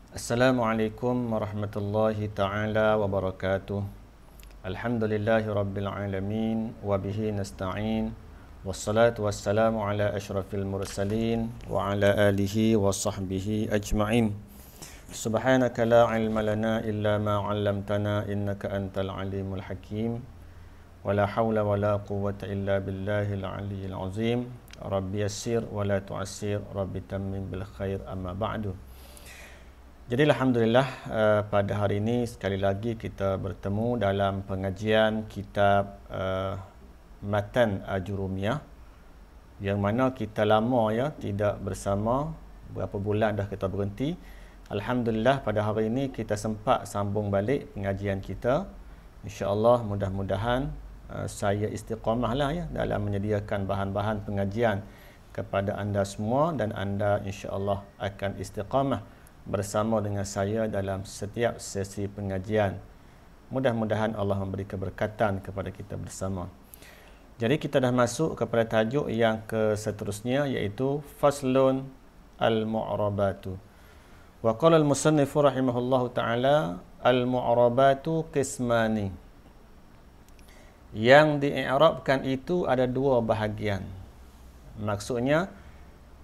Assalamualaikum warahmatullahi ta'ala wabarakatuh. Alhamdulillahi rabbil alamin. Wabihi nasta'in. Wassalatu wassalamu ala ashrafil mursalin. Wa ala alihi wa sahbihi ajma'in. Subhanaka la ilma lana illa ma 'allamtana innaka antal alimul hakim. Wa la hawla wa la quwwata illa billahil aliyyil azim. Rabbi yassir wa la tu'assir. Rabbi tammim bil khair, amma ba'du. Jadi Alhamdulillah, pada hari ini sekali lagi kita bertemu dalam pengajian kitab Matan Ajurumiyah, yang mana kita lama ya tidak bersama, berapa bulan dah kita berhenti. Alhamdulillah pada hari ini kita sempat sambung balik pengajian kita. InsyaAllah mudah-mudahan saya istiqamah lah ya dalam menyediakan bahan-bahan pengajian kepada anda semua, dan anda insyaAllah akan istiqamah bersama dengan saya dalam setiap sesi pengajian. Mudah-mudahan Allah memberi keberkatan kepada kita bersama. Jadi kita dah masuk kepada tajuk yang seterusnya, iaitu Faslun Al-Mu'rabatu. Wa qala al-musannifu rahimahullahu ta'ala, Al-Mu'rabatu qismani. Yang di-i'rabkan itu ada dua bahagian. Maksudnya,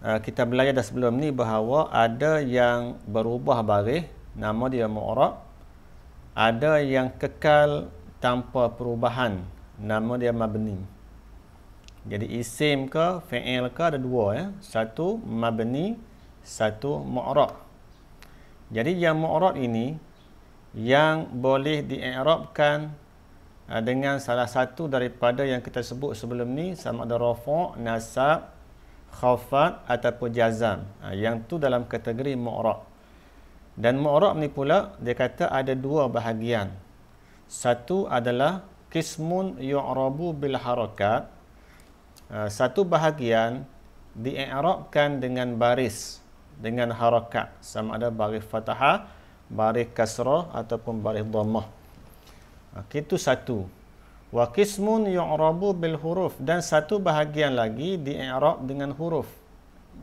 kita belajar dah sebelum ni bahawa ada yang berubah baris, nama dia mu'rab. Ada yang kekal tanpa perubahan, nama dia mabni. Jadi isim ke fi'il ke ada dua ya. Satu mabni, satu mu'rab. Jadi yang mu'rab ini yang boleh di-i'rabkan dengan salah satu daripada yang kita sebut sebelum ni, sama ada rafa', nasab, khafat ataupun jazam. Yang tu dalam kategori mu'rab. Dan mu'rab ni pula dia kata ada dua bahagian. Satu adalah qismun yu'rabu bil harakat. Satu bahagian di-i'rabkan dengan baris, dengan harakat, sama ada baris fathah, baris kasrah ataupun baris dhammah. Itu satu. Wa qismun yu'rabu bil huruf, dan satu bahagian lagi di-i'rab dengan huruf.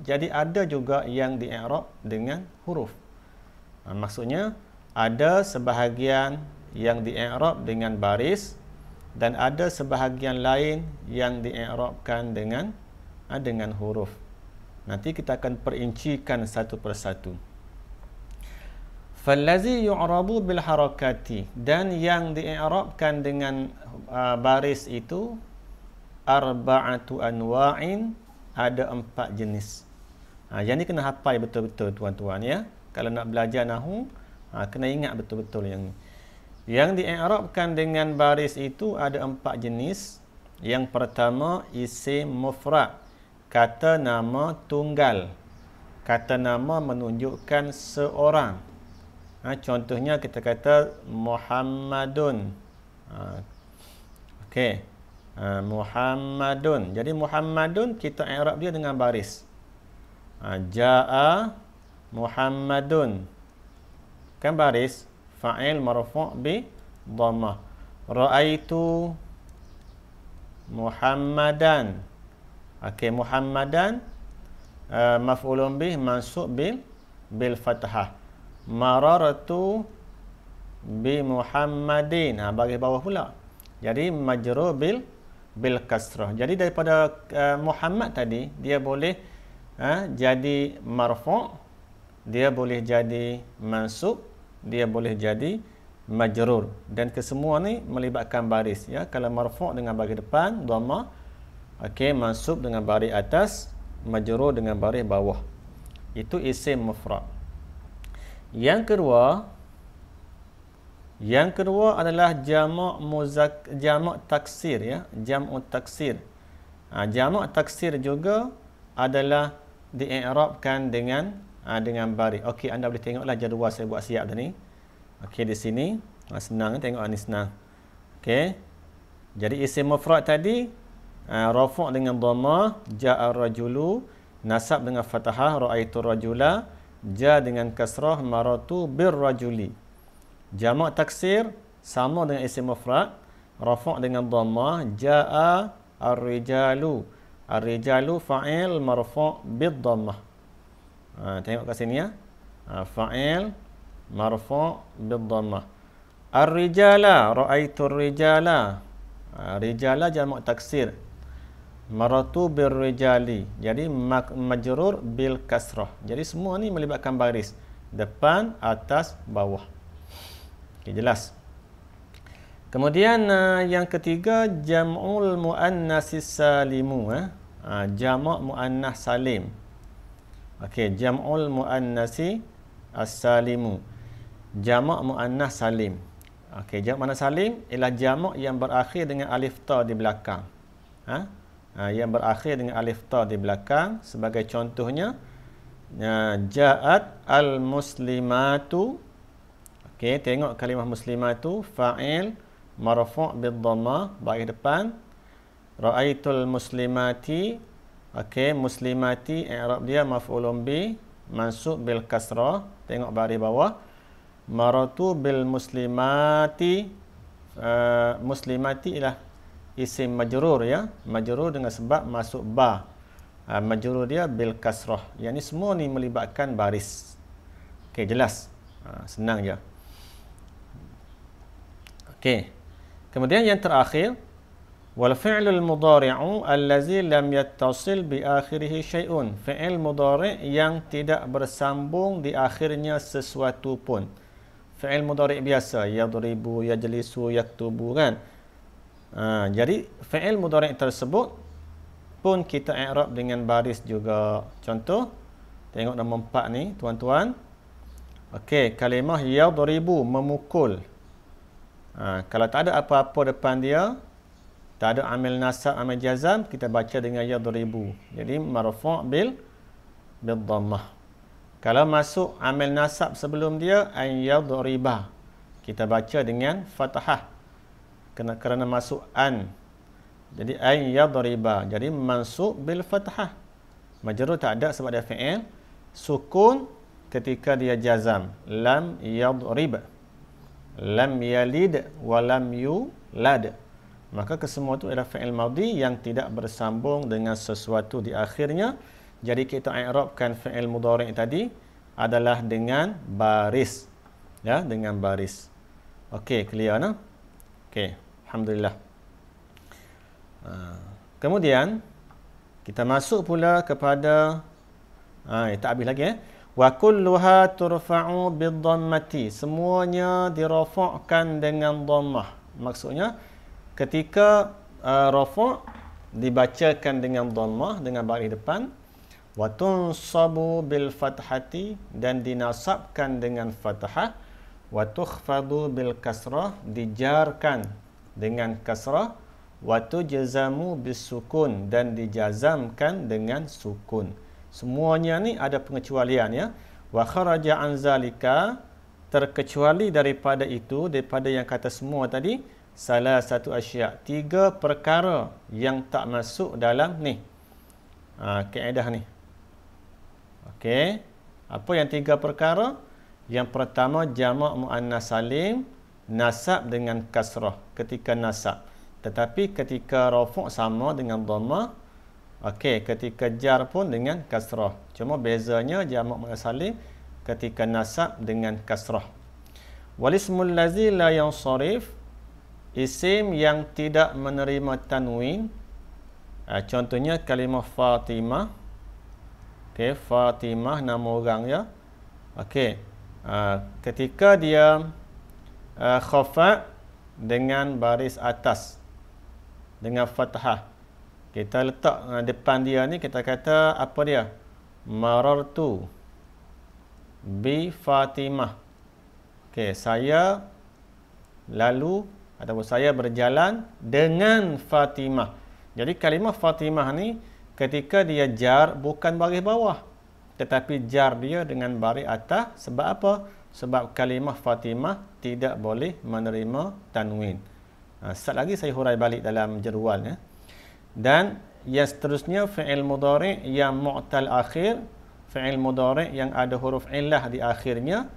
Jadi ada juga yang di-i'rab dengan huruf. Maksudnya ada sebahagian yang di-i'rab dengan baris, dan ada sebahagian lain yang di-i'rabkan dengan huruf. Nanti kita akan perincikan satu persatu. Fallazi yu'rabu bil harakati, dan yang di-i'rabkan dengan baris itu arba'atu anwa'in, ada 4 jenis. Yang ni kena hafal betul-betul tuan-tuan ya. Kalau nak belajar nahwu, kena ingat betul-betul yang ni. Yang di-i'rabkan dengan baris itu ada 4 jenis. Yang pertama isim mufrad, kata nama tunggal. Kata nama menunjukkan seorang. Contohnya kita kata Muhammadun. Okey. Muhammadun. Jadi Muhammadun kita i'rab dia dengan baris. Jaa Muhammadun. Kan baris, fa'il marfu' bi dhammah. Ra'aitu Muhammadan. Okey, Muhammadan maf'ulun bih mansub bil fathah. Marartu bi Muhammadin. Baris bawah pula. Jadi majrur bil kasrah. Jadi daripada Muhammad tadi, dia boleh jadi marfu', dia boleh jadi mansub, dia boleh jadi majrur, dan kesemua ni melibatkan baris ya. Kalau marfu' dengan baris depan dhammah, okey, mansub dengan baris atas, majrur dengan baris bawah. Itu isim mufrad. Yang kedua adalah jamak taksir ya, jamak taksir. Jamak taksir juga adalah di-i'rabkan dengan baris. Okey, anda boleh tengoklah jadual saya buat siap tadi. Okey, di sini senang, tengok ni senang. Okey. Jadi isim mufrad tadi rafa' dengan dhammah, ja'a rajulu, nasab dengan fathah, ra'aitu rajula, ja dengan kasrah, maratu bir rajuli. Jamak taksir sama dengan isim mufrad, rafa' dengan dhammah, jaa ar-rijalu. Ar-rijalu fa'il marfu' bid dhammah. Tengok kat sini ya. Fa'il marfu' bid-dhammah. Ar-rijala, ra'aitu ar-rijala. Rijala jamak taksir. Maratu bir-rijali. Jadi majrur bil kasrah. Jadi semua ni melibatkan baris. Depan, atas, bawah. Okey, jelas. Kemudian yang ketiga, jam'ul muannasis salimu. Jamak muannas salim. Okey, jam'ul muannasi as-salimu. Jamak muannas salim. Okey, jamak muannas salim ialah jamak yang berakhir dengan alif ta di belakang. Yang berakhir dengan alif ta di belakang. Sebagai contohnya, ja'at al-muslimatu. Okey, tengok kalimah muslimatu, fa'il marfu' bid-dhammah, baris depan. Ra'aitul muslimati. Okey, muslimati i'rab dia maf'ulun bi mansub bil kasrah. Tengok baris bawah. Maratu bil muslimati. Muslimati ialah isim majrur ya. Majrur dengan sebab masuk ba. Majrur dia bil kasrah. Yang ni semua ni melibatkan baris. Okey, jelas. Senang je. Okey. Kemudian yang terakhir, wal fi'lul mudhari'u allazi lam yattasil bi akhirih syai'un. Fi'il mudhari' yang tidak bersambung di akhirnya sesuatu pun. Fi'il mudhari' biasa, yadribu, yajlisu, yaktubu kan. Jadi fi'il mudhari' tersebut pun kita i'rab dengan baris juga. Contoh, tengok nombor 4 ni tuan-tuan. Okey, kalimah yadribu, memukul. Kalau tak ada apa-apa depan dia, tak ada amil nasab, amil jazam, kita baca dengan yadribu. Jadi marfu' bil dhammah. Kalau masuk amil nasab sebelum dia, an yadriba, kita baca dengan fathah. Kerana masuk an. Jadi an yadriba. Jadi mansub bil fathah. Majrur tak ada sebab dia fi'il. Sukun ketika dia jazam. Lam yadrib. Lam yalid wa lam yulad. Maka kesemua itu adalah fi'il madhi yang tidak bersambung dengan sesuatu di akhirnya. Jadi kita i'rabkan fi'il mudhari' tadi adalah dengan baris. Ya, dengan baris. Okey, clear nah? Okey, alhamdulillah. Kemudian kita masuk pula kepada tak habis lagi wa kulluha turfa'u bid-dhammati. Semuanya dirafa'kan dengan dhammah. Maksudnya ketika rafa' dibacakan dengan dhammah dengan baris depan, wa tunsabu bil fathati, dan dinasabkan dengan fathah, wa tukhfadu bil kasrah, dijarkan dengan kasrah, wa tujzamu bis sukun, dan dijazamkan dengan sukun. Semuanya ni ada pengecualian ya. Wa kharaja an zalika, terkecuali daripada itu, daripada yang kata semua tadi, salah satu asya', 3 perkara yang tak masuk dalam ni. Kaedah ni. Okey. Apa yang 3 perkara? Yang pertama, jamak muannas salim, nasab dengan kasrah ketika nasab. Tetapi ketika rafu' sama dengan dhammah. Okey, ketika jar pun dengan kasrah. Cuma bezanya jamak muannas salim ketika nasab dengan kasrah. Wal ismul ladzi la yansarif, isim yang tidak menerima tanwin. Contohnya kalimah Fatimah. Okey, Fatimah nama orang ya. Okey. Ketika dia khafa dengan baris atas dengan fathah, kita letak depan dia ni, kita kata apa dia? Marartu bi Fatimah. Okey, saya lalu ataupun saya berjalan dengan Fatimah. Jadi kalimah Fatimah ni ketika dia jar bukan baris bawah, tetapi jar dia dengan baris atas. Sebab apa? Sebab kalimah Fatimah tidak boleh menerima tanwin. Sekali lagi saya hurai balik dalam jadual ya. Dan yang seterusnya fi'il mudhari' yang mu'tal akhir, fi'il mudhari' yang ada huruf illah di akhirnya,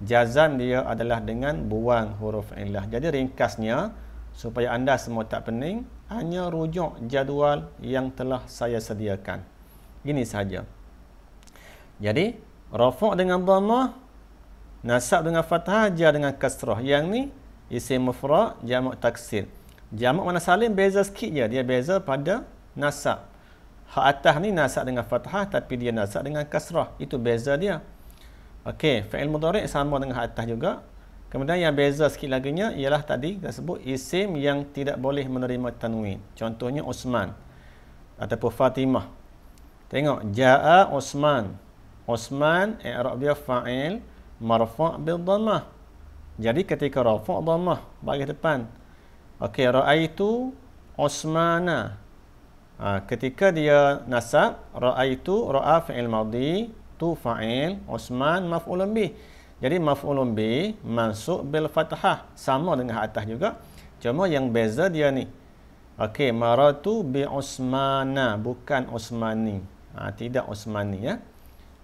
jazam dia adalah dengan buang huruf illah. Jadi ringkasnya, supaya anda semua tak pening, hanya rujuk jadual yang telah saya sediakan. Ini saja. Jadi rafu' dengan dhammah Nasab dengan fathah, jar dengan kasrah. Yang ni isim mufrad, jamak taksir. Jamak mana salim beza sikit je. Dia beza pada nasab. Hak atas ni nasab dengan fathah tapi dia nasab dengan kasrah. Itu beza dia. Okey, fi'il mudhari' sama dengan hak atas juga. Kemudian yang beza sikit laginya ialah tadi kita sebut isim yang tidak boleh menerima tanwin. Contohnya Osman ataupun Fatimah. Tengok, jaa Osman. Osman i'rab dia fa'il marfu' bil dhammah. Jadi ketika rafa' dhammah bagi depan. Okey, ra'aitu Osmana. Ketika dia nasab, ra'aitu ra'a fi'il madhi, tu fa'il, Osman maf'ulun bih. Jadi maf'ulun bih mansub bil fathah, sama dengan atas juga. Cuma yang beza dia ni. Okey, maratu bi Osmana, bukan Osmani. Tidak Osmani ya.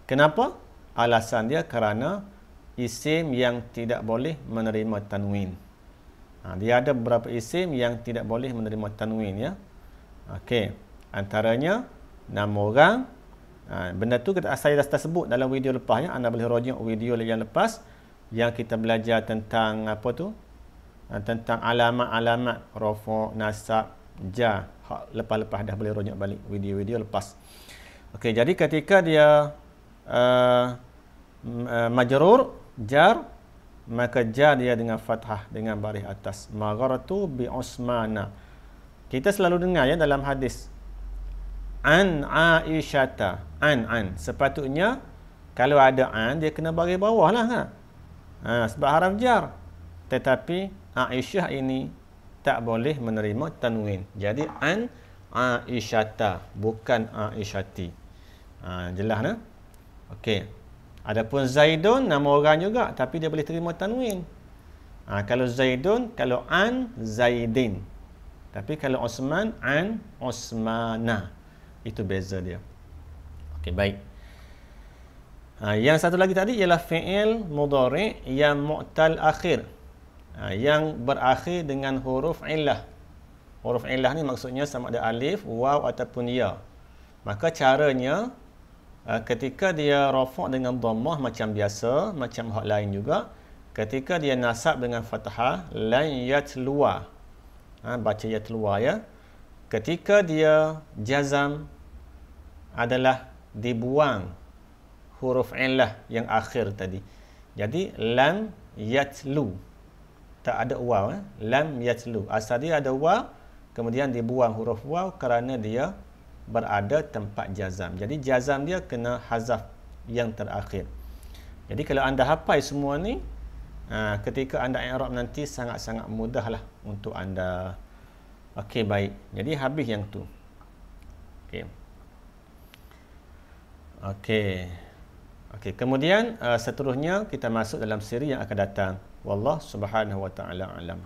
Kenapa? Alasan dia kerana isim yang tidak boleh menerima tanwin. Dia ada beberapa isim yang tidak boleh menerima tanwin ya. Okey, antaranya nama orang. Benda tu saya dah sebut dalam video lepas ya. Anda boleh rujuk video yang lepas yang kita belajar tentang apa tu? Tentang alamat-alamat rafa', nasab, jar. Lepas-lepas dah boleh rujuk balik video-video lepas. Okey, jadi ketika dia majrur, jar, maka jar dia dengan fathah dengan baris atas. Magharatu bi Usmana. Kita selalu dengar ya dalam hadis. An Aisyata. An. Sepatutnya kalau ada an dia kena baris bawah lah kan. Sebab haraf jar. Tetapi Aisyah ini tak boleh menerima tanwin. Jadi an Aisyata bukan Aisyati. Jelas nah? Okey. Adapun Zaidun nama orang juga tapi dia boleh terima tanwin. Kalau Zaidun, kalau an Zaidin. Tapi kalau Osman, an Osmana. Itu beza dia. Okey, baik. Yang satu lagi tadi ialah fi'il mudhari' yang mu'tal akhir. Yang berakhir dengan huruf illah. Huruf illah ni maksudnya sama ada alif, waw ataupun ya. Maka caranya ketika dia rafa' dengan dhammah macam biasa, macam hak lain juga. Ketika dia nasab dengan fathah, lan yatluwa. Baca yatluwa ya. Ketika dia jazam adalah dibuang huruf illah yang akhir tadi. Jadi lam yatlu. Tak ada waw. Lam yatlu. Asal dia ada waw, kemudian dibuang huruf waw kerana dia berada tempat jazam. Jadi jazam dia kena hazaf yang terakhir. Jadi kalau anda hafal semua ni, ketika anda i'rab nanti sangat-sangat mudahlah untuk anda. Okey, baik. Jadi habis yang tu. Okey. Okey, kemudian seterusnya kita masuk dalam siri yang akan datang. Wallahu subhanahu wa ta'ala alam.